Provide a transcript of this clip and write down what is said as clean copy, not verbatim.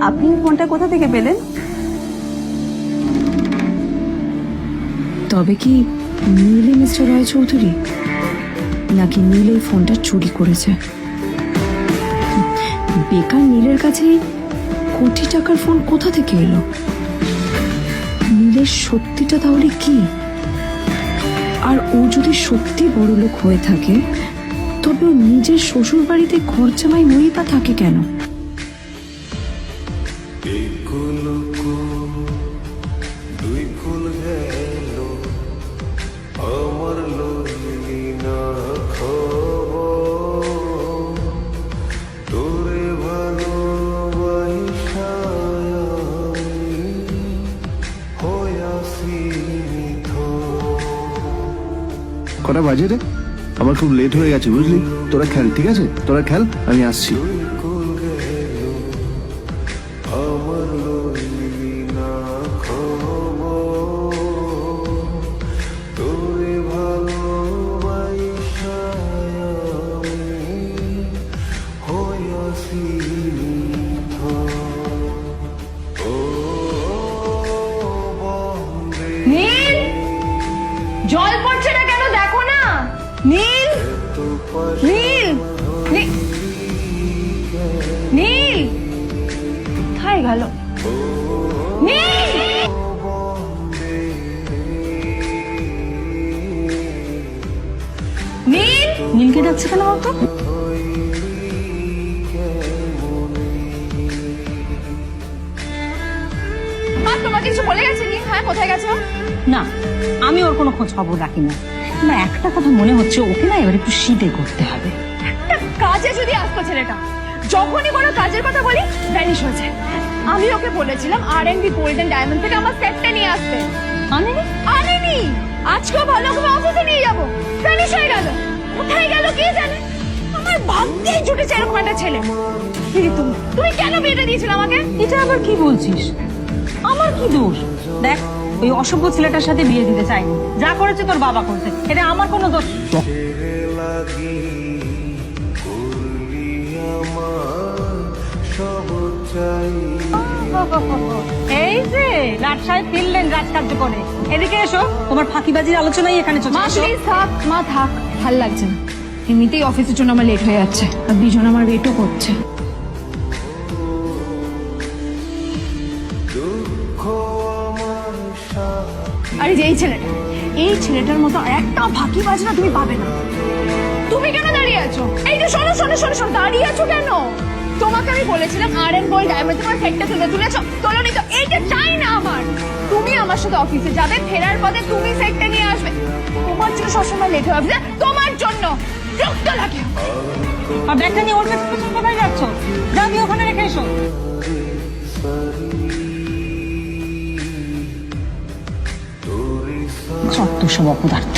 আপনি ফোনটা কোথা থেকে পেলেন? তবে কি নীলই মিস্টার রায়চৌধুরী, নাকি নীল এই ফোনটা চুরি করেছে? বেকার নীলের কাছে কোটি টাকার ফোন কোথা থেকে এলো? নীলের সত্যিটা তাহলে কি? আর ও যদি সত্যি বড় লোক হয়ে থাকে, তবে ও নিজের শ্বশুর বাড়িতে খরচামাই হয়েই বা থাকে কেন? কটা বাজে রে? আমার খুব লেট হয়ে গেছে বুঝলি। তোরা খেল, ঠিক আছে? তোরা খেল, আমি আসছি। নীল, জল পড়ছে না কেন দেখো না। নীল, নীল, নীল কোথায় গেল? নীল, নীল, নীলকে ডাকছে কেন বলতো? তোমাকে কিছু বলে গেছে নীল? হ্যাঁ, কোথায় গেছো? না, আমি ওর কোনো খোঁজ খবর রাখি না। না, একটা কথা মনে হচ্ছে, ওকে না এবার একটু শীতে করতে হবে। একটা কাজে যদি আসতো ছেলেটা, যখনই কোনো কাজের কথা বলি ভ্যানিশ হয়েছে। আমি ওকে বলেছিলাম আর&বি গোল্ডেন ডায়মন্ড থেকে আমার সেটটা নিয়ে আসতে, আনেনি। আনেনি। আজকেও ভালো করে অফিসে নিয়ে যাবো, ভ্যানিশ হয়ে গেল। কোথায় গেল কে জানে। আমার ভাগ্যেই জুটেছে এরকম একটা ছেলে। তুমি কেন বিয়েটা দিয়েছিলে আমাকে? এটা আবার কি বলছিস? আমার কি দোষ? দেখ, ওই অসভ্য ছেলেটার সাথে বিয়ে দিতে চাইনি। যা করেছে তোর বাবা করেছে, এটা আমার কোনো দোষ। এই যে রাত সাহেব ফিরলেন রাজকার্য করে। এদিকে এসো, তোমার ফাঁকিবাজির আলোচনাই এখানে চলছে। মা প্লিজ থাক, মা থাক, ভাল লাগছে না। এমনিতেই অফিসের জন্য আমার লেট হয়ে যাচ্ছে, আর দুজন আমার ওয়েটও করছে। আরে যে এই ছেলেটার মতো একটা ফাঁকিবাজ না তুমি পাবে না। তুমি কেন দাঁড়িয়ে আছো? এই যে শোনো শোনো শোনো শোনো, দাঁড়িয়ে আছো কেন? তোমাকে আমি বলেছিলাম আর&গোল্ড ডায়মন্ড তোমার সেটটা তুলেছো, তোলোনি তো। এইটা চাই না আমার। তুমি আমার সাথে অফিসে যাবে, ফেরার পথে তুমি সেটটা নিয়ে আসবে। তোমার জন্য সবসময় লেট হয়ে যাবে, তোমার জন্য বিরক্ত লাগে। আর ব্যাগটা নিয়ে ওর কাছে কোথায় যাচ্ছ? যা, দিয়ে ওখানে রেখে এসো। যত সব অপদার্থ।